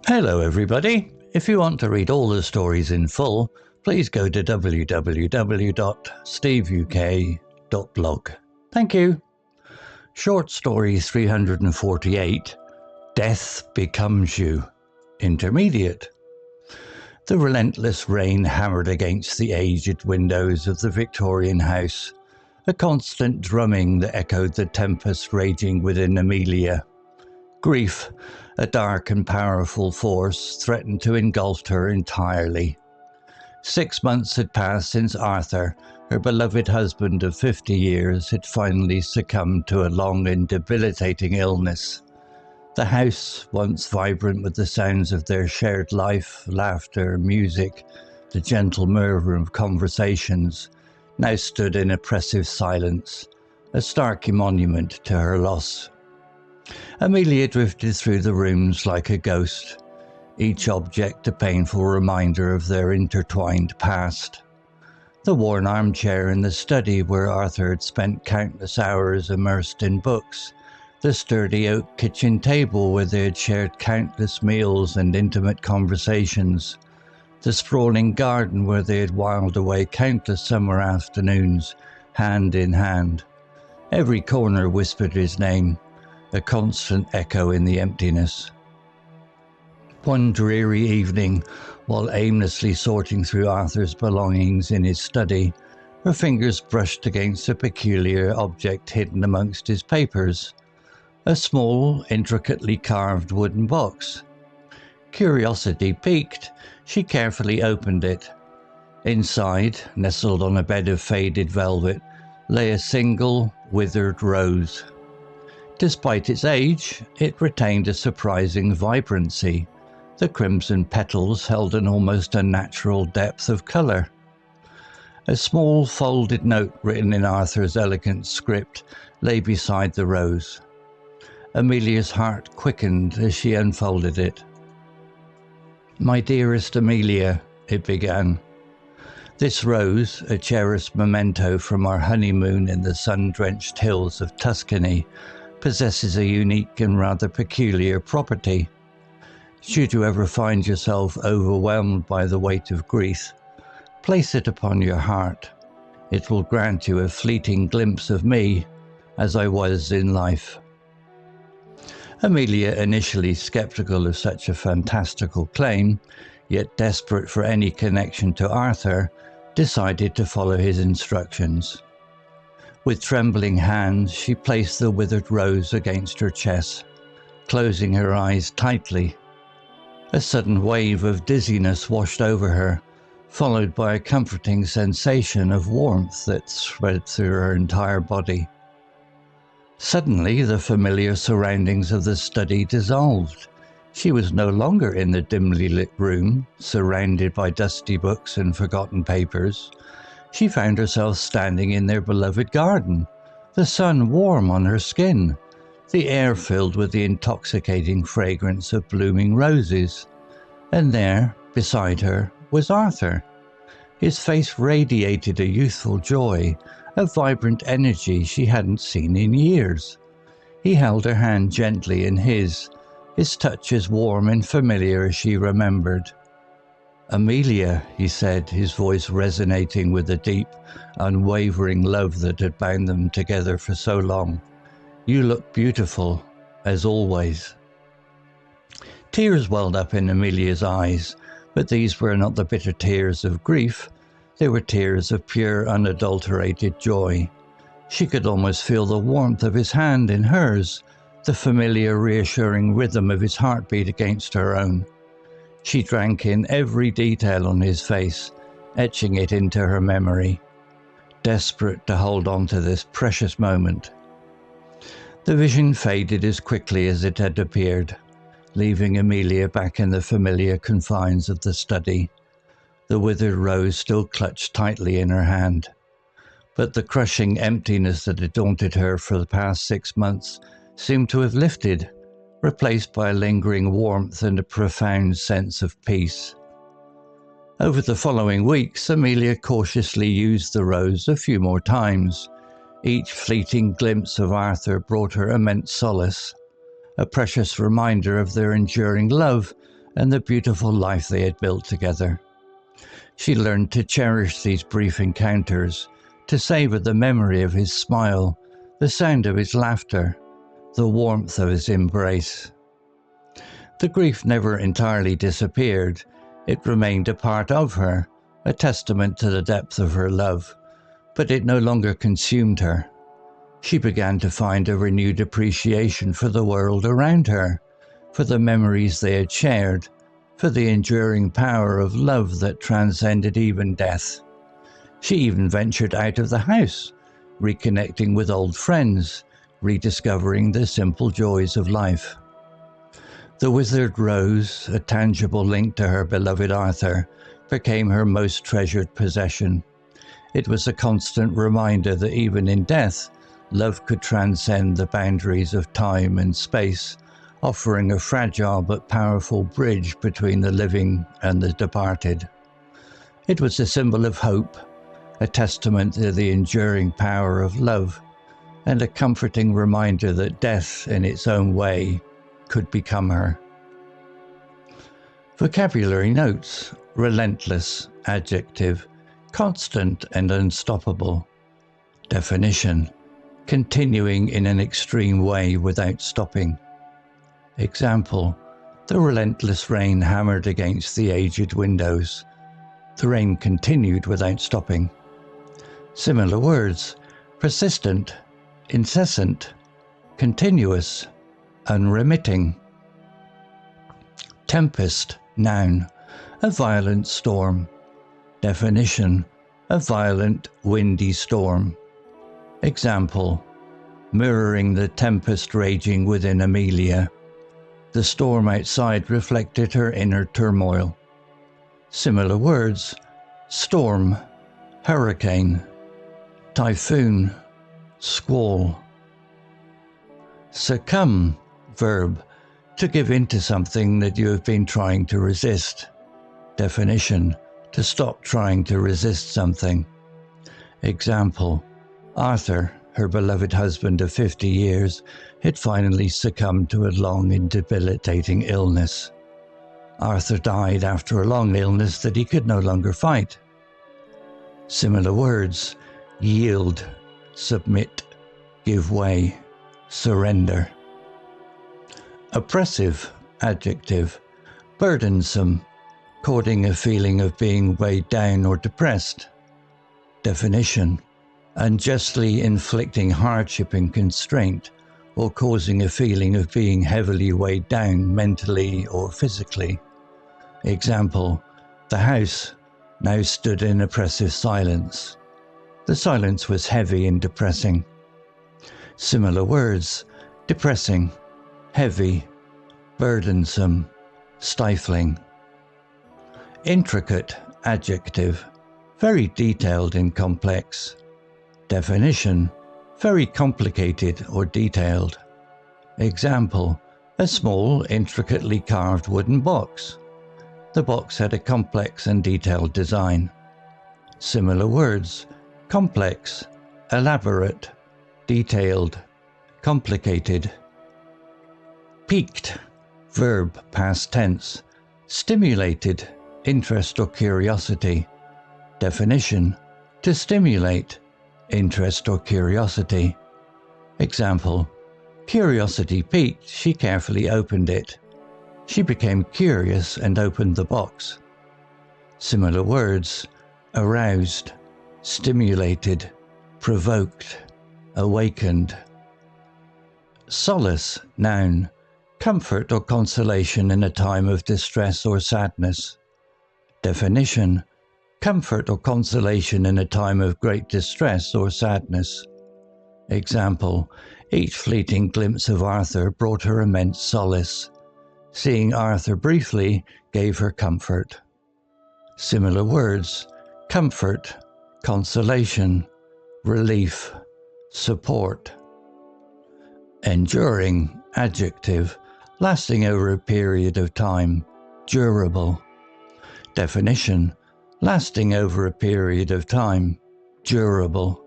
Hello everybody. If you want to read all the stories in full, please go to www.steveuk.blog. Thank you. Short story 348, Death Becomes You. Intermediate. The relentless rain hammered against the aged windows of the Victorian house, a constant drumming that echoed the tempest raging within Amelia. Grief, a dark and powerful force, threatened to engulf her entirely. 6 months had passed since Arthur, her beloved husband of 50 years, had finally succumbed to a long and debilitating illness. The house, once vibrant with the sounds of their shared life, laughter, music, the gentle murmur of conversations, now stood in oppressive silence, a stark monument to her loss. Amelia drifted through the rooms like a ghost, each object a painful reminder of their intertwined past. The worn armchair in the study where Arthur had spent countless hours immersed in books, the sturdy oak kitchen table where they had shared countless meals and intimate conversations, the sprawling garden where they had whiled away countless summer afternoons, hand in hand. Every corner whispered his name, a constant echo in the emptiness. One dreary evening, while aimlessly sorting through Arthur's belongings in his study, her fingers brushed against a peculiar object hidden amongst his papers, a small, intricately carved wooden box. Curiosity piqued, she carefully opened it. Inside, nestled on a bed of faded velvet, lay a single, withered rose. Despite its age, it retained a surprising vibrancy. The crimson petals held an almost unnatural depth of colour. A small folded note written in Arthur's elegant script lay beside the rose. Amelia's heart quickened as she unfolded it. "My dearest Amelia," it began. "This rose, a cherished memento from our honeymoon in the sun-drenched hills of Tuscany, possesses a unique and rather peculiar property. Should you ever find yourself overwhelmed by the weight of grief, place it upon your heart. It will grant you a fleeting glimpse of me, as I was in life." Amelia, initially sceptical of such a fantastical claim, yet desperate for any connection to Arthur, decided to follow his instructions. With trembling hands, she placed the withered rose against her chest, closing her eyes tightly. A sudden wave of dizziness washed over her, followed by a comforting sensation of warmth that spread through her entire body. Suddenly, the familiar surroundings of the study dissolved. She was no longer in the dimly lit room, surrounded by dusty books and forgotten papers. She found herself standing in their beloved garden, the sun warm on her skin, the air filled with the intoxicating fragrance of blooming roses. And there, beside her, was Arthur. His face radiated a youthful joy, a vibrant energy she hadn't seen in years. He held her hand gently in his touch as warm and familiar as she remembered. "Amelia," he said, his voice resonating with the deep, unwavering love that had bound them together for so long. "You look beautiful, as always." Tears welled up in Amelia's eyes, but these were not the bitter tears of grief. They were tears of pure, unadulterated joy. She could almost feel the warmth of his hand in hers, the familiar, reassuring rhythm of his heartbeat against her own. She drank in every detail on his face, etching it into her memory, desperate to hold on to this precious moment. The vision faded as quickly as it had appeared, leaving Amelia back in the familiar confines of the study, the withered rose still clutched tightly in her hand. But the crushing emptiness that had daunted her for the past 6 months seemed to have lifted, replaced by a lingering warmth and a profound sense of peace. Over the following weeks, Amelia cautiously used the rose a few more times. Each fleeting glimpse of Arthur brought her immense solace, a precious reminder of their enduring love and the beautiful life they had built together. She learned to cherish these brief encounters, to savour the memory of his smile, the sound of his laughter, the warmth of his embrace. The grief never entirely disappeared. It remained a part of her, a testament to the depth of her love, but it no longer consumed her. She began to find a renewed appreciation for the world around her, for the memories they had shared, for the enduring power of love that transcended even death. She even ventured out of the house, reconnecting with old friends, rediscovering the simple joys of life. The withered rose, a tangible link to her beloved Arthur, became her most treasured possession. It was a constant reminder that even in death, love could transcend the boundaries of time and space, offering a fragile but powerful bridge between the living and the departed. It was a symbol of hope, a testament to the enduring power of love, and a comforting reminder that death, in its own way, could become her. Vocabulary notes: relentless, adjective, constant and unstoppable. Definition: continuing in an extreme way without stopping. Example: the relentless rain hammered against the aged windows. The rain continued without stopping. Similar words: persistent, incessant, continuous, unremitting. Tempest, noun, a violent storm. Definition: a violent, windy storm. Example: mirroring the tempest raging within Amelia. The storm outside reflected her inner turmoil. Similar words: storm, hurricane, typhoon, squall. Succumb, verb, to give in to something that you have been trying to resist. Definition: to stop trying to resist something. Example: Arthur, her beloved husband of 50 years, had finally succumbed to a long and debilitating illness. Arthur died after a long illness that he could no longer fight. Similar words: yield, submit, give way, surrender. Oppressive, adjective, burdensome, causing a feeling of being weighed down or depressed. Definition: unjustly inflicting hardship and constraint, or causing a feeling of being heavily weighed down mentally or physically. Example: the house now stood in oppressive silence. The silence was heavy and depressing. Similar words: depressing, heavy, burdensome, stifling. Intricate, adjective, very detailed and complex. Definition: very complicated or detailed. Example: a small, intricately carved wooden box. The box had a complex and detailed design. Similar words: complex, elaborate, detailed, complicated. Piqued, verb, past tense, stimulated, interest or curiosity. Definition: to stimulate, interest or curiosity. Example: curiosity piqued, she carefully opened it. She became curious and opened the box. Similar words: aroused, stimulated, provoked, awakened. Solace, noun, comfort or consolation in a time of distress or sadness. Definition: comfort or consolation in a time of great distress or sadness. Example: each fleeting glimpse of Arthur brought her immense solace. Seeing Arthur briefly gave her comfort. Similar words: comfort, consolation, relief, support. Enduring, adjective, lasting over a period of time, durable. Definition: lasting over a period of time, durable.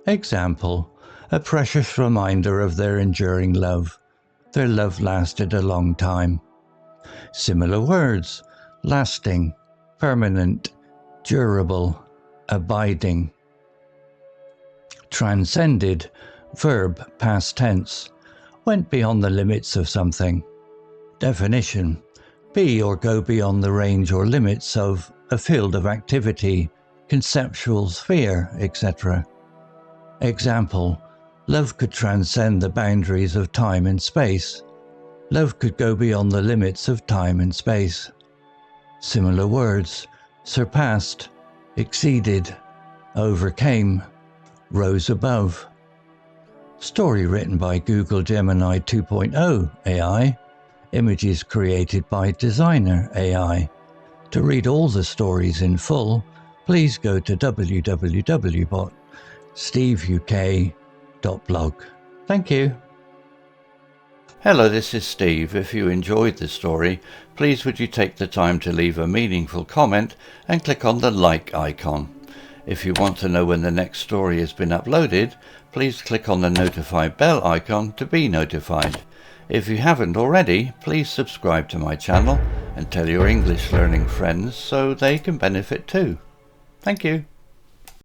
Example: a precious reminder of their enduring love. Their love lasted a long time. Similar words: lasting, permanent, durable, abiding. Transcended, verb, past tense, went beyond the limits of something. Definition: be or go beyond the range or limits of a field of activity, conceptual sphere, etc. Example: love could transcend the boundaries of time and space. Love could go beyond the limits of time and space. Similar words: surpassed, exceeded, overcame, rose above. Story written by Google Gemini 2.0 AI. Images created by Designer AI. To read all the stories in full, please go to www.steveuk.blog. Thank you. Hello, this is Steve. If you enjoyed the story, please would you take the time to leave a meaningful comment and click on the like icon. If you want to know when the next story has been uploaded, please click on the notify bell icon to be notified. If you haven't already, please subscribe to my channel and tell your English learning friends so they can benefit too. Thank you.